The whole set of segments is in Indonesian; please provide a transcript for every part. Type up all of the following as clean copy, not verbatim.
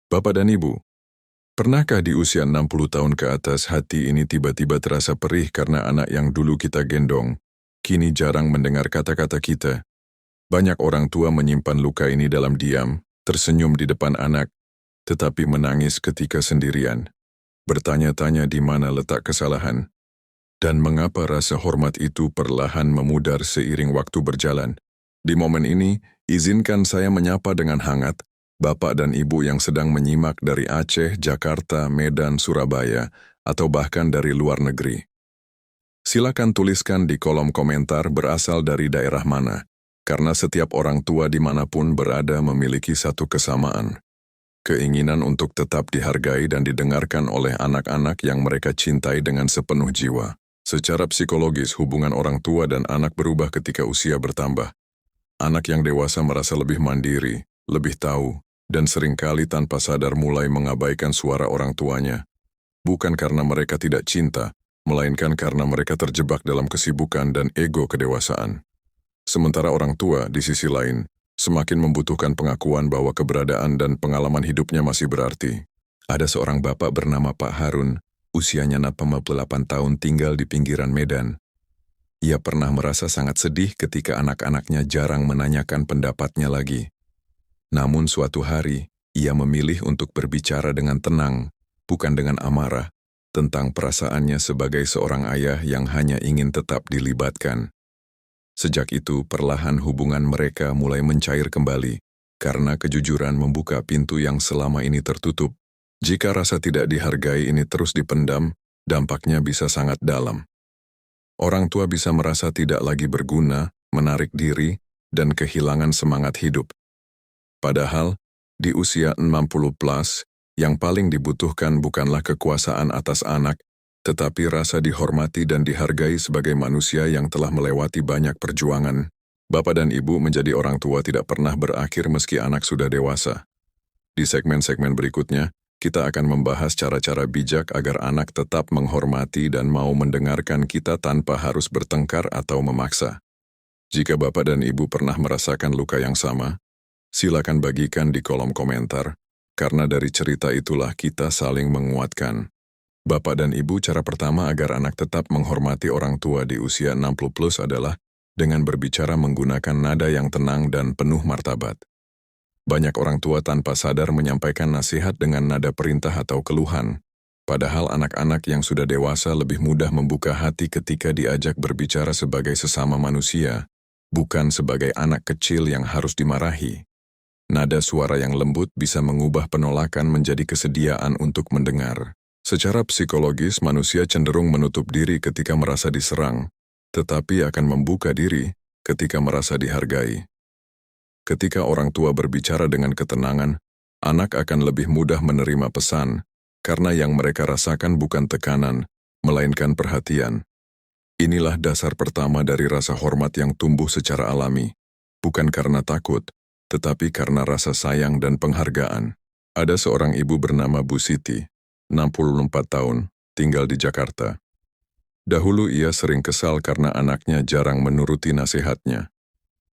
Bapak dan Ibu, pernahkah di usia 60 tahun ke atas hati ini tiba-tiba terasa perih karena anak yang dulu kita gendong, kini jarang mendengar kata-kata kita? Banyak orang tua menyimpan luka ini dalam diam, tersenyum di depan anak, tetapi menangis ketika sendirian. Bertanya-tanya di mana letak kesalahan, dan mengapa rasa hormat itu perlahan memudar seiring waktu berjalan. Di momen ini, izinkan saya menyapa dengan hangat Bapak dan Ibu yang sedang menyimak dari Aceh, Jakarta, Medan, Surabaya, atau bahkan dari luar negeri. Silakan tuliskan di kolom komentar berasal dari daerah mana, karena setiap orang tua dimanapun berada memiliki satu kesamaan. Keinginan untuk tetap dihargai dan didengarkan oleh anak-anak yang mereka cintai dengan sepenuh jiwa. Secara psikologis, hubungan orang tua dan anak berubah ketika usia bertambah. Anak yang dewasa merasa lebih mandiri, lebih tahu, dan seringkali tanpa sadar mulai mengabaikan suara orang tuanya. Bukan karena mereka tidak cinta, melainkan karena mereka terjebak dalam kesibukan dan ego kedewasaan. Sementara orang tua, di sisi lain, semakin membutuhkan pengakuan bahwa keberadaan dan pengalaman hidupnya masih berarti. Ada seorang bapak bernama Pak Harun, usianya 58 tahun tinggal di pinggiran Medan. Ia pernah merasa sangat sedih ketika anak-anaknya jarang menanyakan pendapatnya lagi. Namun suatu hari, ia memilih untuk berbicara dengan tenang, bukan dengan amarah, tentang perasaannya sebagai seorang ayah yang hanya ingin tetap dilibatkan. Sejak itu, perlahan hubungan mereka mulai mencair kembali, karena kejujuran membuka pintu yang selama ini tertutup. Jika rasa tidak dihargai ini terus dipendam, dampaknya bisa sangat dalam. Orang tua bisa merasa tidak lagi berguna, menarik diri, dan kehilangan semangat hidup. Padahal, di usia 60 plus, yang paling dibutuhkan bukanlah kekuasaan atas anak, tetapi rasa dihormati dan dihargai sebagai manusia yang telah melewati banyak perjuangan. Bapak dan Ibu menjadi orang tua tidak pernah berakhir meski anak sudah dewasa. Di segmen-segmen berikutnya, kita akan membahas cara-cara bijak agar anak tetap menghormati dan mau mendengarkan kita tanpa harus bertengkar atau memaksa. Jika Bapak dan Ibu pernah merasakan luka yang sama, silakan bagikan di kolom komentar, karena dari cerita itulah kita saling menguatkan. Bapak dan Ibu, cara pertama agar anak tetap menghormati orang tua di usia 60 plus adalah dengan berbicara menggunakan nada yang tenang dan penuh martabat. Banyak orang tua tanpa sadar menyampaikan nasihat dengan nada perintah atau keluhan, padahal anak-anak yang sudah dewasa lebih mudah membuka hati ketika diajak berbicara sebagai sesama manusia, bukan sebagai anak kecil yang harus dimarahi. Nada suara yang lembut bisa mengubah penolakan menjadi kesediaan untuk mendengar. Secara psikologis, manusia cenderung menutup diri ketika merasa diserang, tetapi akan membuka diri ketika merasa dihargai. Ketika orang tua berbicara dengan ketenangan, anak akan lebih mudah menerima pesan, karena yang mereka rasakan bukan tekanan, melainkan perhatian. Inilah dasar pertama dari rasa hormat yang tumbuh secara alami, bukan karena takut, tetapi karena rasa sayang dan penghargaan. Ada seorang ibu bernama Bu Siti, 64 tahun, tinggal di Jakarta. Dahulu ia sering kesal karena anaknya jarang menuruti nasihatnya.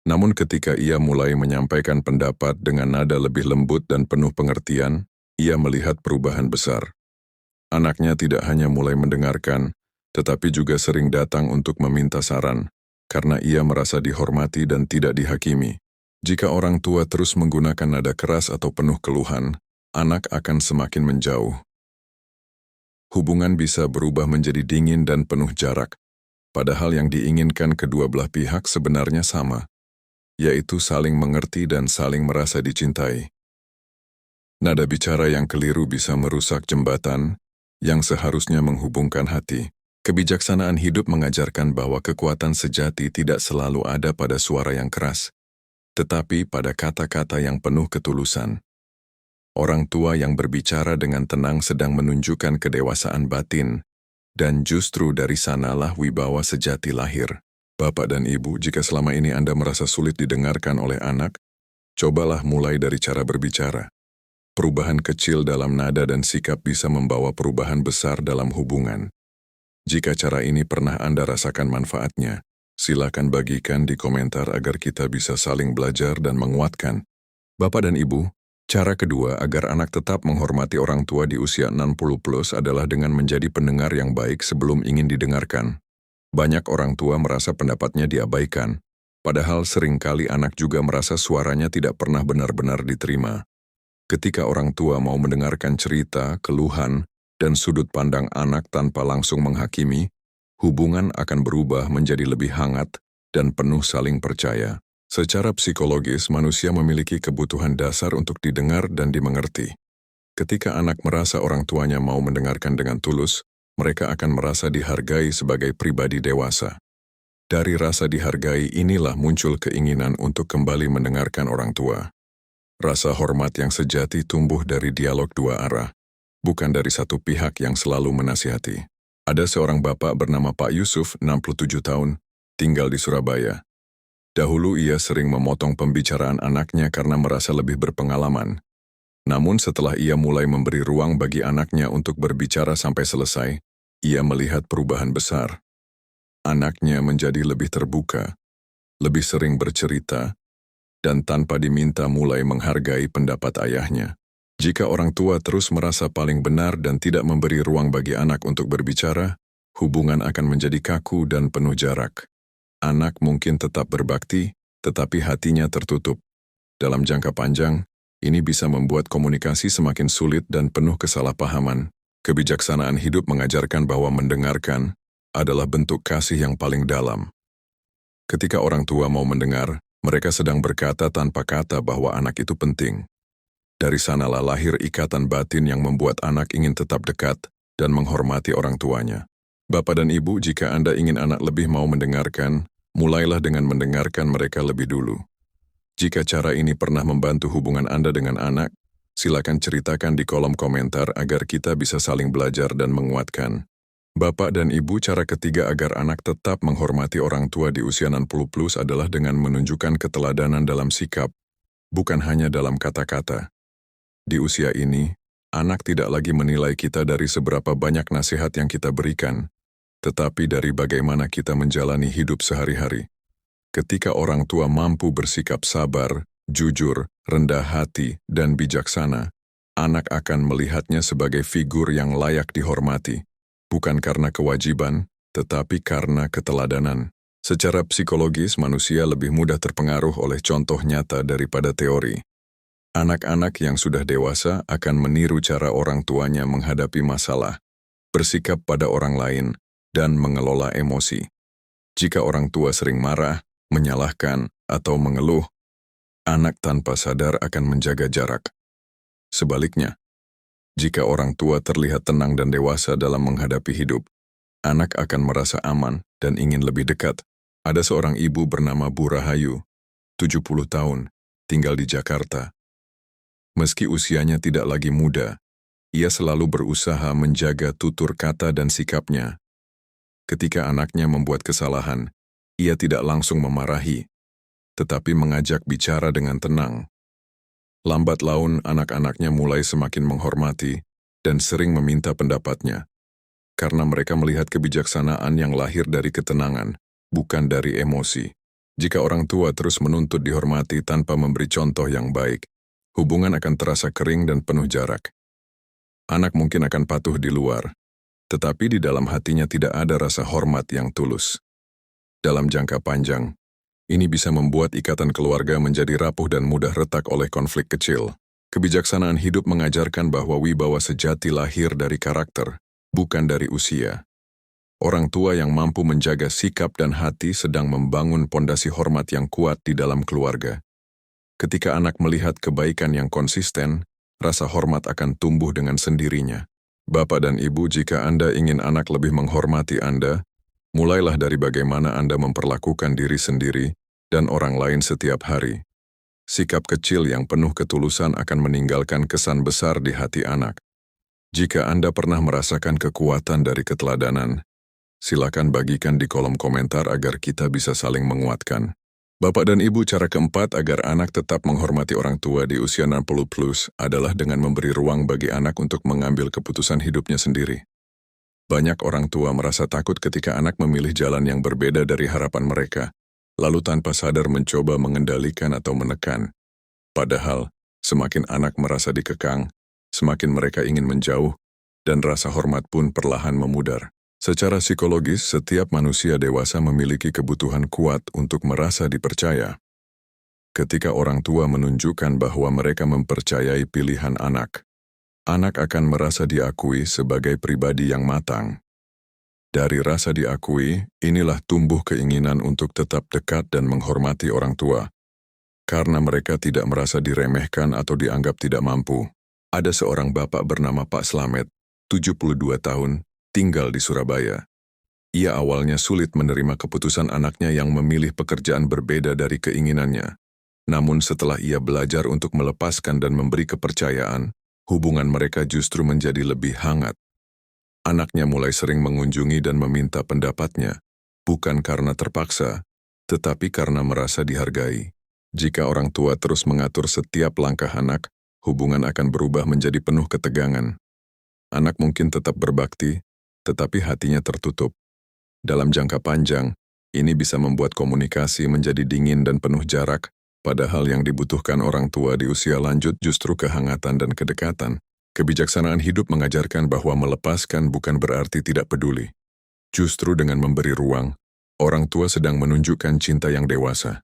Namun ketika ia mulai menyampaikan pendapat dengan nada lebih lembut dan penuh pengertian, ia melihat perubahan besar. Anaknya tidak hanya mulai mendengarkan, tetapi juga sering datang untuk meminta saran, karena ia merasa dihormati dan tidak dihakimi. Jika orang tua terus menggunakan nada keras atau penuh keluhan, anak akan semakin menjauh. Hubungan bisa berubah menjadi dingin dan penuh jarak, padahal yang diinginkan kedua belah pihak sebenarnya sama, yaitu saling mengerti dan saling merasa dicintai. Nada bicara yang keliru bisa merusak jembatan yang seharusnya menghubungkan hati. Kebijaksanaan hidup mengajarkan bahwa kekuatan sejati tidak selalu ada pada suara yang keras, tetapi pada kata-kata yang penuh ketulusan. Orang tua yang berbicara dengan tenang sedang menunjukkan kedewasaan batin, dan justru dari sanalah wibawa sejati lahir. Bapak dan Ibu, jika selama ini Anda merasa sulit didengarkan oleh anak, cobalah mulai dari cara berbicara. Perubahan kecil dalam nada dan sikap bisa membawa perubahan besar dalam hubungan. Jika cara ini pernah Anda rasakan manfaatnya, silakan bagikan di komentar agar kita bisa saling belajar dan menguatkan. Bapak dan Ibu, Cara kedua agar anak tetap menghormati orang tua di usia 60 plus adalah dengan menjadi pendengar yang baik sebelum ingin didengarkan. Banyak orang tua merasa pendapatnya diabaikan, padahal seringkali anak juga merasa suaranya tidak pernah benar-benar diterima. Ketika orang tua mau mendengarkan cerita, keluhan, dan sudut pandang anak tanpa langsung menghakimi, hubungan akan berubah menjadi lebih hangat dan penuh saling percaya. Secara psikologis, manusia memiliki kebutuhan dasar untuk didengar dan dimengerti. Ketika anak merasa orang tuanya mau mendengarkan dengan tulus, mereka akan merasa dihargai sebagai pribadi dewasa. Dari rasa dihargai inilah muncul keinginan untuk kembali mendengarkan orang tua. Rasa hormat yang sejati tumbuh dari dialog dua arah, bukan dari satu pihak yang selalu menasihati. Ada seorang bapak bernama Pak Yusuf, 67 tahun, tinggal di Surabaya. Dahulu ia sering memotong pembicaraan anaknya karena merasa lebih berpengalaman. Namun setelah ia mulai memberi ruang bagi anaknya untuk berbicara sampai selesai, ia melihat perubahan besar. Anaknya menjadi lebih terbuka, lebih sering bercerita, dan tanpa diminta mulai menghargai pendapat ayahnya. Jika orang tua terus merasa paling benar dan tidak memberi ruang bagi anak untuk berbicara, hubungan akan menjadi kaku dan penuh jarak. Anak mungkin tetap berbakti, tetapi hatinya tertutup. Dalam jangka panjang, ini bisa membuat komunikasi semakin sulit dan penuh kesalahpahaman. Kebijaksanaan hidup mengajarkan bahwa mendengarkan adalah bentuk kasih yang paling dalam. Ketika orang tua mau mendengar, mereka sedang berkata tanpa kata bahwa anak itu penting. Dari sanalah lahir ikatan batin yang membuat anak ingin tetap dekat dan menghormati orang tuanya. Bapak dan Ibu, jika Anda ingin anak lebih mau mendengarkan, mulailah dengan mendengarkan mereka lebih dulu. Jika cara ini pernah membantu hubungan Anda dengan anak, silakan ceritakan di kolom komentar agar kita bisa saling belajar dan menguatkan. Bapak dan Ibu, cara ketiga agar anak tetap menghormati orang tua di usia 60 plus adalah dengan menunjukkan keteladanan dalam sikap, bukan hanya dalam kata-kata. Di usia ini, anak tidak lagi menilai kita dari seberapa banyak nasihat yang kita berikan, tetapi dari bagaimana kita menjalani hidup sehari-hari. Ketika orang tua mampu bersikap sabar, jujur, rendah hati, dan bijaksana, anak akan melihatnya sebagai figur yang layak dihormati, bukan karena kewajiban, tetapi karena keteladanan. Secara psikologis, manusia lebih mudah terpengaruh oleh contoh nyata daripada teori. Anak-anak yang sudah dewasa akan meniru cara orang tuanya menghadapi masalah, bersikap pada orang lain, dan mengelola emosi. Jika orang tua sering marah, menyalahkan, atau mengeluh, anak tanpa sadar akan menjaga jarak. Sebaliknya, jika orang tua terlihat tenang dan dewasa dalam menghadapi hidup, anak akan merasa aman dan ingin lebih dekat. Ada seorang ibu bernama Bu Rahayu, 70 tahun, tinggal di Jakarta. Meski usianya tidak lagi muda, ia selalu berusaha menjaga tutur kata dan sikapnya. Ketika anaknya membuat kesalahan, ia tidak langsung memarahi, tetapi mengajak bicara dengan tenang. Lambat laun, anak-anaknya mulai semakin menghormati dan sering meminta pendapatnya, karena mereka melihat kebijaksanaan yang lahir dari ketenangan, bukan dari emosi. Jika orang tua terus menuntut dihormati tanpa memberi contoh yang baik, hubungan akan terasa kering dan penuh jarak. Anak mungkin akan patuh di luar, tetapi di dalam hatinya tidak ada rasa hormat yang tulus. Dalam jangka panjang, ini bisa membuat ikatan keluarga menjadi rapuh dan mudah retak oleh konflik kecil. Kebijaksanaan hidup mengajarkan bahwa wibawa sejati lahir dari karakter, bukan dari usia. Orang tua yang mampu menjaga sikap dan hati sedang membangun pondasi hormat yang kuat di dalam keluarga. Ketika anak melihat kebaikan yang konsisten, rasa hormat akan tumbuh dengan sendirinya. Bapak dan Ibu, jika Anda ingin anak lebih menghormati Anda, mulailah dari bagaimana Anda memperlakukan diri sendiri dan orang lain setiap hari. Sikap kecil yang penuh ketulusan akan meninggalkan kesan besar di hati anak. Jika Anda pernah merasakan kekuatan dari keteladanan, silakan bagikan di kolom komentar agar kita bisa saling menguatkan. Bapak dan Ibu, cara keempat agar anak tetap menghormati orang tua di usia 60 plus adalah dengan memberi ruang bagi anak untuk mengambil keputusan hidupnya sendiri. Banyak orang tua merasa takut ketika anak memilih jalan yang berbeda dari harapan mereka, lalu tanpa sadar mencoba mengendalikan atau menekan. Padahal, Semakin anak merasa dikekang, semakin mereka ingin menjauh, dan rasa hormat pun perlahan memudar. Secara psikologis, setiap manusia dewasa memiliki kebutuhan kuat untuk merasa dipercaya. Ketika orang tua menunjukkan bahwa mereka mempercayai pilihan anak, anak akan merasa diakui sebagai pribadi yang matang. Dari rasa diakui, inilah tumbuh keinginan untuk tetap dekat dan menghormati orang tua. Karena mereka tidak merasa diremehkan atau dianggap tidak mampu. Ada seorang bapak bernama Pak Slamet, 72 tahun, tinggal di Surabaya. Ia awalnya sulit menerima keputusan anaknya yang memilih pekerjaan berbeda dari keinginannya. Namun setelah ia belajar untuk melepaskan dan memberi kepercayaan, hubungan mereka justru menjadi lebih hangat. Anaknya mulai sering mengunjungi dan meminta pendapatnya, bukan karena terpaksa, tetapi karena merasa dihargai. Jika orang tua terus mengatur setiap langkah anak, hubungan akan berubah menjadi penuh ketegangan. Anak mungkin tetap berbakti, tetapi hatinya tertutup. Dalam jangka panjang, ini bisa membuat komunikasi menjadi dingin dan penuh jarak, padahal yang dibutuhkan orang tua di usia lanjut justru kehangatan dan kedekatan. Kebijaksanaan hidup mengajarkan bahwa melepaskan bukan berarti tidak peduli. Justru dengan memberi ruang, orang tua sedang menunjukkan cinta yang dewasa.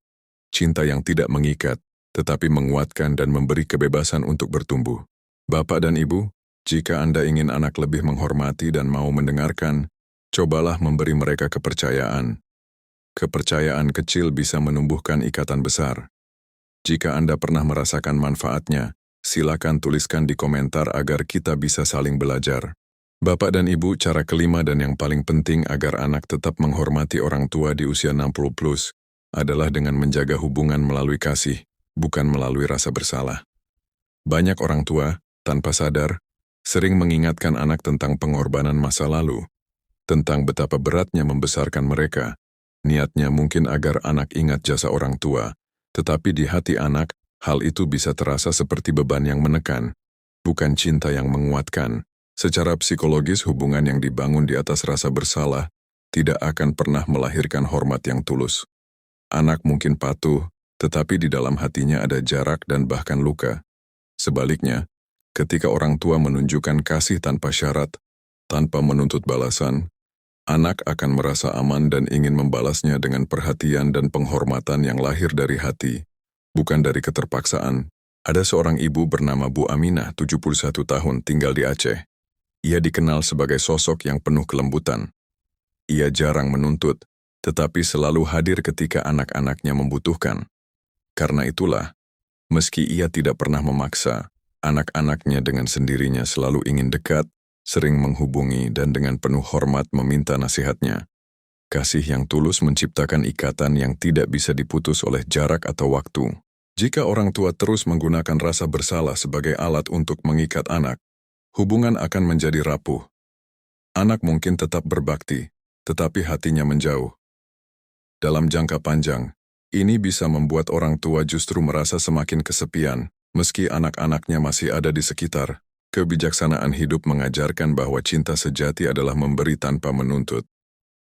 Cinta yang tidak mengikat, tetapi menguatkan dan memberi kebebasan untuk bertumbuh. Bapak dan Ibu, jika Anda ingin anak lebih menghormati dan mau mendengarkan, cobalah memberi mereka kepercayaan. Kepercayaan kecil bisa menumbuhkan ikatan besar. Jika Anda pernah merasakan manfaatnya, silakan tuliskan di komentar agar kita bisa saling belajar. Bapak dan Ibu, cara kelima dan yang paling penting agar anak tetap menghormati orang tua di usia 60 plus adalah dengan menjaga hubungan melalui kasih, bukan melalui rasa bersalah. Banyak orang tua, tanpa sadar, sering mengingatkan anak tentang pengorbanan masa lalu, tentang betapa beratnya membesarkan mereka. Niatnya mungkin agar anak ingat jasa orang tua, tetapi di hati anak, hal itu bisa terasa seperti beban yang menekan, bukan cinta yang menguatkan. Secara psikologis, hubungan yang dibangun di atas rasa bersalah tidak akan pernah melahirkan hormat yang tulus. Anak mungkin patuh, tetapi di dalam hatinya ada jarak dan bahkan luka. Sebaliknya, ketika orang tua menunjukkan kasih tanpa syarat, tanpa menuntut balasan, anak akan merasa aman dan ingin membalasnya dengan perhatian dan penghormatan yang lahir dari hati, bukan dari keterpaksaan. Ada seorang ibu bernama Bu Aminah, 71 tahun, tinggal di Aceh. Ia dikenal sebagai sosok yang penuh kelembutan. Ia jarang menuntut, tetapi selalu hadir ketika anak-anaknya membutuhkan. Karena itulah, meski ia tidak pernah memaksa, anak-anaknya dengan sendirinya selalu ingin dekat, sering menghubungi dan dengan penuh hormat meminta nasihatnya. Kasih yang tulus menciptakan ikatan yang tidak bisa diputus oleh jarak atau waktu. Jika orang tua terus menggunakan rasa bersalah sebagai alat untuk mengikat anak, hubungan akan menjadi rapuh. Anak mungkin tetap berbakti, tetapi hatinya menjauh. Dalam jangka panjang, ini bisa membuat orang tua justru merasa semakin kesepian, meski anak-anaknya masih ada di sekitar. Kebijaksanaan hidup mengajarkan bahwa cinta sejati adalah memberi tanpa menuntut.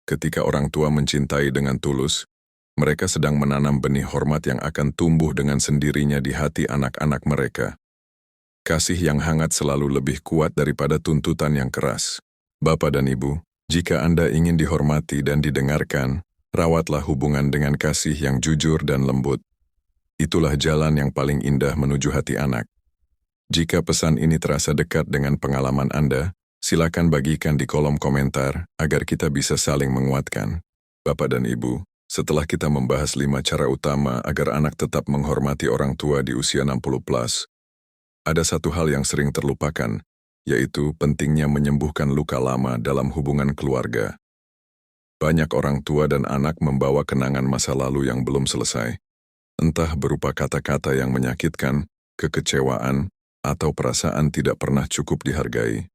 Ketika orang tua mencintai dengan tulus, mereka sedang menanam benih hormat yang akan tumbuh dengan sendirinya di hati anak-anak mereka. Kasih yang hangat selalu lebih kuat daripada tuntutan yang keras. Bapak dan Ibu, jika Anda ingin dihormati dan didengarkan, rawatlah hubungan dengan kasih yang jujur dan lembut. Itulah jalan yang paling indah menuju hati anak. Jika pesan ini terasa dekat dengan pengalaman Anda, silakan bagikan di kolom komentar agar kita bisa saling menguatkan. Bapak dan Ibu, setelah kita membahas 5 cara utama agar anak tetap menghormati orang tua di usia 60 plus, ada satu hal yang sering terlupakan, yaitu pentingnya menyembuhkan luka lama dalam hubungan keluarga. Banyak orang tua dan anak membawa kenangan masa lalu yang belum selesai, entah berupa kata-kata yang menyakitkan, kekecewaan, atau perasaan tidak pernah cukup dihargai.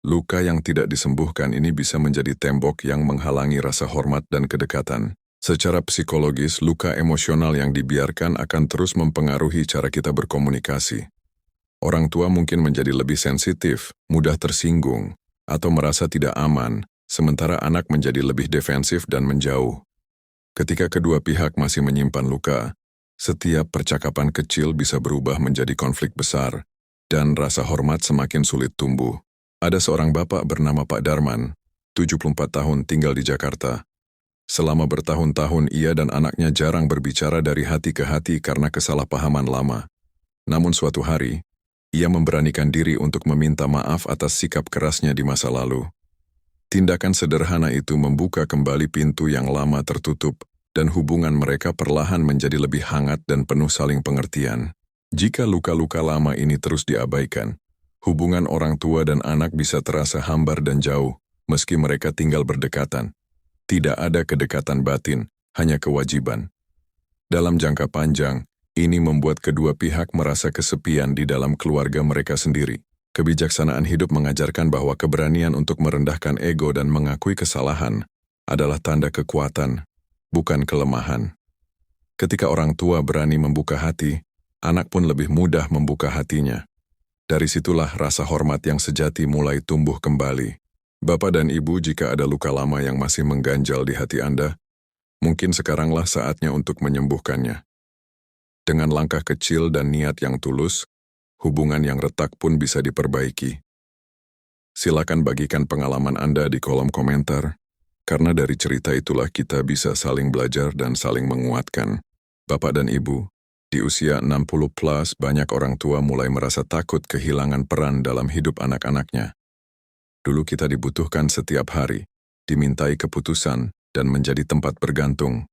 Luka yang tidak disembuhkan ini bisa menjadi tembok yang menghalangi rasa hormat dan kedekatan. Secara psikologis, luka emosional yang dibiarkan akan terus mempengaruhi cara kita berkomunikasi. Orang tua mungkin menjadi lebih sensitif, mudah tersinggung, atau merasa tidak aman, sementara anak menjadi lebih defensif dan menjauh. Ketika kedua pihak masih menyimpan luka, Setiap percakapan kecil bisa berubah menjadi konflik besar, dan rasa hormat semakin sulit tumbuh. Ada seorang bapak bernama Pak Darman, 74 tahun tinggal di Jakarta. Selama bertahun-tahun ia dan anaknya jarang berbicara dari hati ke hati karena kesalahpahaman lama. Namun suatu hari, ia memberanikan diri untuk meminta maaf atas sikap kerasnya di masa lalu. Tindakan sederhana itu membuka kembali pintu yang lama tertutup, dan hubungan mereka perlahan menjadi lebih hangat dan penuh saling pengertian. Jika luka-luka lama ini terus diabaikan, hubungan orang tua dan anak bisa terasa hambar dan jauh, meski mereka tinggal berdekatan. Tidak ada kedekatan batin, hanya kewajiban. Dalam jangka panjang, ini membuat kedua pihak merasa kesepian di dalam keluarga mereka sendiri. Kebijaksanaan hidup mengajarkan bahwa keberanian untuk merendahkan ego dan mengakui kesalahan adalah tanda kekuatan, bukan kelemahan. Ketika orang tua berani membuka hati, anak pun lebih mudah membuka hatinya. Dari situlah rasa hormat yang sejati mulai tumbuh kembali. Bapak dan Ibu, jika ada luka lama yang masih mengganjal di hati Anda, mungkin sekaranglah saatnya untuk menyembuhkannya. Dengan langkah kecil dan niat yang tulus, hubungan yang retak pun bisa diperbaiki. Silakan bagikan pengalaman Anda di kolom komentar, karena dari cerita itulah kita bisa saling belajar dan saling menguatkan. Bapak dan Ibu, di usia 60 plus banyak orang tua mulai merasa takut kehilangan peran dalam hidup anak-anaknya. Dulu kita dibutuhkan setiap hari, dimintai keputusan, dan menjadi tempat bergantung.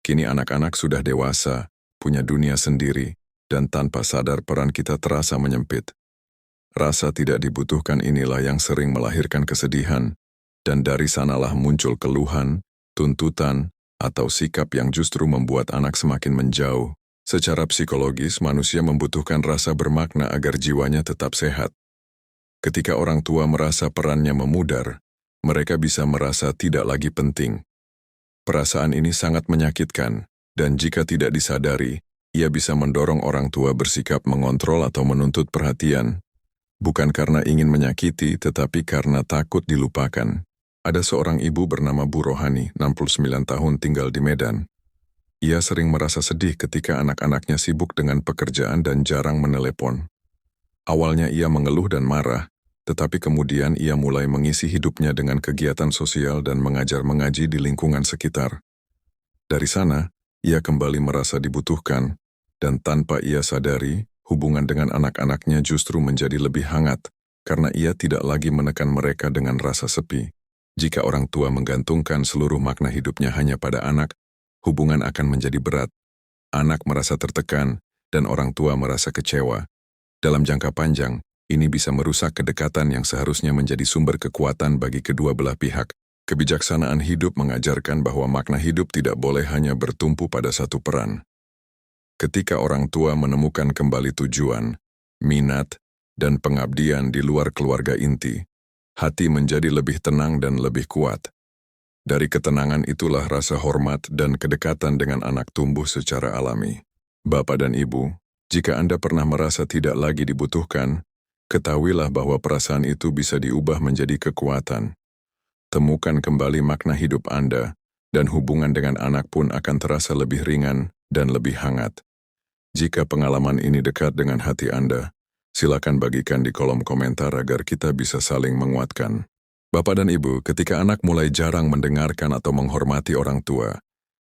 Kini anak-anak sudah dewasa, punya dunia sendiri, dan tanpa sadar peran kita terasa menyempit. Rasa tidak dibutuhkan inilah yang sering melahirkan kesedihan, dan dari sanalah muncul keluhan, tuntutan, atau sikap yang justru membuat anak semakin menjauh. Secara psikologis, manusia membutuhkan rasa bermakna agar jiwanya tetap sehat. Ketika orang tua merasa perannya memudar, mereka bisa merasa tidak lagi penting. Perasaan ini sangat menyakitkan, dan jika tidak disadari, ia bisa mendorong orang tua bersikap mengontrol atau menuntut perhatian, bukan karena ingin menyakiti, tetapi karena takut dilupakan. Ada seorang ibu bernama Bu Rohani, 69 tahun tinggal di Medan. Ia sering merasa sedih ketika anak-anaknya sibuk dengan pekerjaan dan jarang menelepon. Awalnya ia mengeluh dan marah, tetapi kemudian ia mulai mengisi hidupnya dengan kegiatan sosial dan mengajar mengaji di lingkungan sekitar. Dari sana, ia kembali merasa dibutuhkan, dan tanpa ia sadari, hubungan dengan anak-anaknya justru menjadi lebih hangat, karena ia tidak lagi menekan mereka dengan rasa sepi. Jika orang tua menggantungkan seluruh makna hidupnya hanya pada anak, hubungan akan menjadi berat. Anak merasa tertekan, dan orang tua merasa kecewa. Dalam jangka panjang, ini bisa merusak kedekatan yang seharusnya menjadi sumber kekuatan bagi kedua belah pihak. Kebijaksanaan hidup mengajarkan bahwa makna hidup tidak boleh hanya bertumpu pada satu peran. Ketika orang tua menemukan kembali tujuan, minat, dan pengabdian di luar keluarga inti, hati menjadi lebih tenang dan lebih kuat. Dari ketenangan itulah rasa hormat dan kedekatan dengan anak tumbuh secara alami. Bapak dan Ibu, jika Anda pernah merasa tidak lagi dibutuhkan, ketahuilah bahwa perasaan itu bisa diubah menjadi kekuatan. Temukan kembali makna hidup Anda, dan hubungan dengan anak pun akan terasa lebih ringan dan lebih hangat. Jika pengalaman ini dekat dengan hati Anda, silakan bagikan di kolom komentar agar kita bisa saling menguatkan. Bapak dan Ibu, ketika anak mulai jarang mendengarkan atau menghormati orang tua,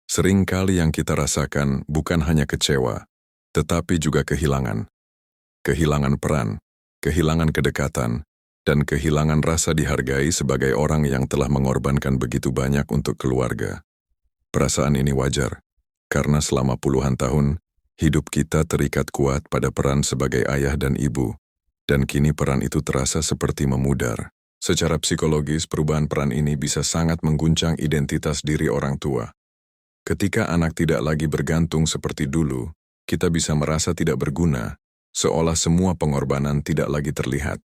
seringkali yang kita rasakan bukan hanya kecewa, tetapi juga kehilangan. Kehilangan peran, kehilangan kedekatan, dan kehilangan rasa dihargai sebagai orang yang telah mengorbankan begitu banyak untuk keluarga. Perasaan ini wajar, karena selama puluhan tahun, hidup kita terikat kuat pada peran sebagai ayah dan ibu, dan kini peran itu terasa seperti memudar. Secara psikologis, perubahan peran ini bisa sangat mengguncang identitas diri orang tua. Ketika anak tidak lagi bergantung seperti dulu, kita bisa merasa tidak berguna, seolah semua pengorbanan tidak lagi terlihat.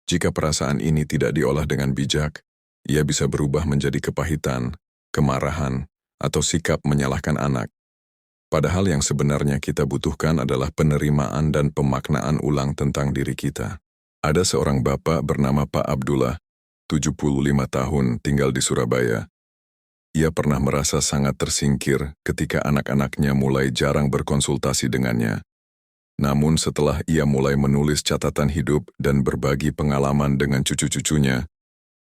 Jika perasaan ini tidak diolah dengan bijak, ia bisa berubah menjadi kepahitan, kemarahan, atau sikap menyalahkan anak. Padahal yang sebenarnya kita butuhkan adalah penerimaan dan pemaknaan ulang tentang diri kita. Ada seorang bapak bernama Pak Abdullah, 75 tahun, tinggal di Surabaya. Ia pernah merasa sangat tersingkir ketika anak-anaknya mulai jarang berkonsultasi dengannya. Namun setelah ia mulai menulis catatan hidup dan berbagi pengalaman dengan cucu-cucunya,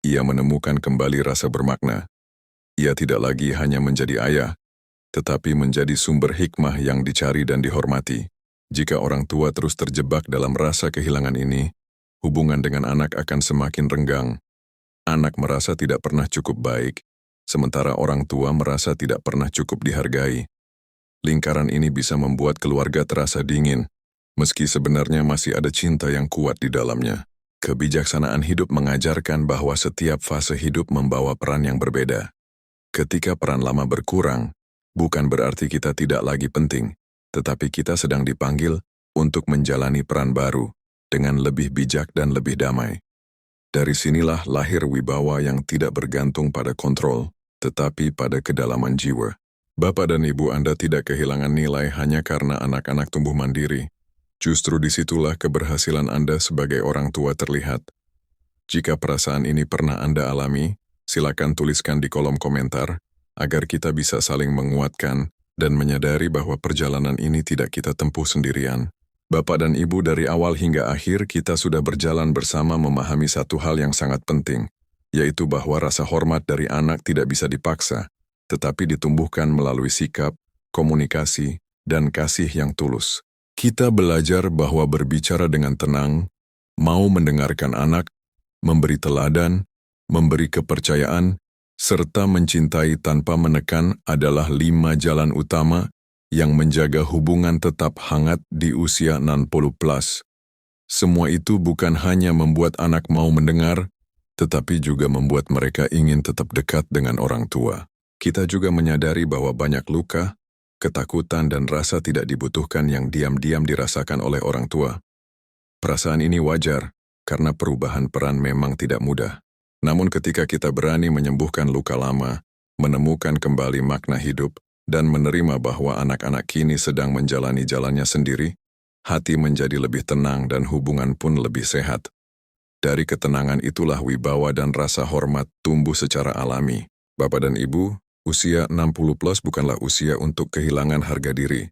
ia menemukan kembali rasa bermakna. Ia tidak lagi hanya menjadi ayah, tetapi menjadi sumber hikmah yang dicari dan dihormati. Jika orang tua terus terjebak dalam rasa kehilangan ini, hubungan dengan anak akan semakin renggang. Anak merasa tidak pernah cukup baik, sementara orang tua merasa tidak pernah cukup dihargai. Lingkaran ini bisa membuat keluarga terasa dingin, meski sebenarnya masih ada cinta yang kuat di dalamnya. Kebijaksanaan hidup mengajarkan bahwa setiap fase hidup membawa peran yang berbeda. Ketika peran lama berkurang, bukan berarti kita tidak lagi penting, tetapi kita sedang dipanggil untuk menjalani peran baru dengan lebih bijak dan lebih damai. Dari sinilah lahir wibawa yang tidak bergantung pada kontrol, tetapi pada kedalaman jiwa. Bapak dan ibu Anda tidak kehilangan nilai hanya karena anak-anak tumbuh mandiri. Justru disitulah keberhasilan Anda sebagai orang tua terlihat. Jika perasaan ini pernah Anda alami, silakan tuliskan di kolom komentar, agar kita bisa saling menguatkan dan menyadari bahwa perjalanan ini tidak kita tempuh sendirian. Bapak dan Ibu, dari awal hingga akhir kita sudah berjalan bersama memahami satu hal yang sangat penting, yaitu bahwa rasa hormat dari anak tidak bisa dipaksa, tetapi ditumbuhkan melalui sikap, komunikasi, dan kasih yang tulus. Kita belajar bahwa berbicara dengan tenang, mau mendengarkan anak, memberi teladan, memberi kepercayaan, serta mencintai tanpa menekan adalah 5 jalan utama yang menjaga hubungan tetap hangat di usia 60+. Semua itu bukan hanya membuat anak mau mendengar, tetapi juga membuat mereka ingin tetap dekat dengan orang tua. Kita juga menyadari bahwa banyak luka, ketakutan dan rasa tidak dibutuhkan yang diam-diam dirasakan oleh orang tua. Perasaan ini wajar, karena perubahan peran memang tidak mudah. Namun ketika kita berani menyembuhkan luka lama, menemukan kembali makna hidup, dan menerima bahwa anak-anak kini sedang menjalani jalannya sendiri, hati menjadi lebih tenang dan hubungan pun lebih sehat. Dari ketenangan itulah wibawa dan rasa hormat tumbuh secara alami. Bapak dan Ibu, usia 60+ bukanlah usia untuk kehilangan harga diri,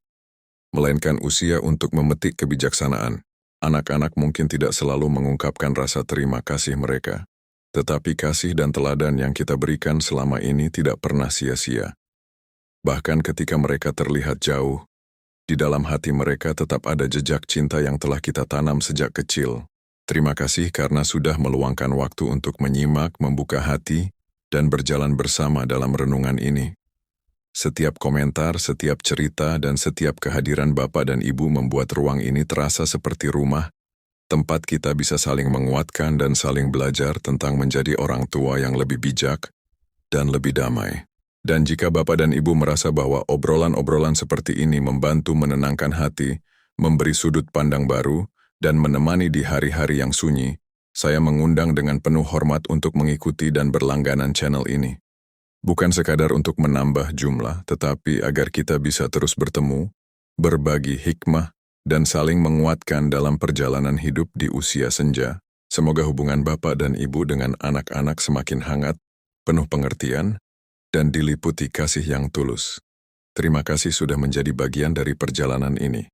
melainkan usia untuk memetik kebijaksanaan. Anak-anak mungkin tidak selalu mengungkapkan rasa terima kasih mereka, tetapi kasih dan teladan yang kita berikan selama ini tidak pernah sia-sia. Bahkan ketika mereka terlihat jauh, di dalam hati mereka tetap ada jejak cinta yang telah kita tanam sejak kecil. Terima kasih karena sudah meluangkan waktu untuk menyimak, membuka hati, dan berjalan bersama dalam renungan ini. Setiap komentar, setiap cerita, dan setiap kehadiran Bapak dan Ibu membuat ruang ini terasa seperti rumah, tempat kita bisa saling menguatkan dan saling belajar tentang menjadi orang tua yang lebih bijak dan lebih damai. Dan jika Bapak dan Ibu merasa bahwa obrolan-obrolan seperti ini membantu menenangkan hati, memberi sudut pandang baru, dan menemani di hari-hari yang sunyi, saya mengundang dengan penuh hormat untuk mengikuti dan berlangganan channel ini. Bukan sekadar untuk menambah jumlah, tetapi agar kita bisa terus bertemu, berbagi hikmah, dan saling menguatkan dalam perjalanan hidup di usia senja. Semoga hubungan Bapak dan Ibu dengan anak-anak semakin hangat, penuh pengertian, dan diliputi kasih yang tulus. Terima kasih sudah menjadi bagian dari perjalanan ini.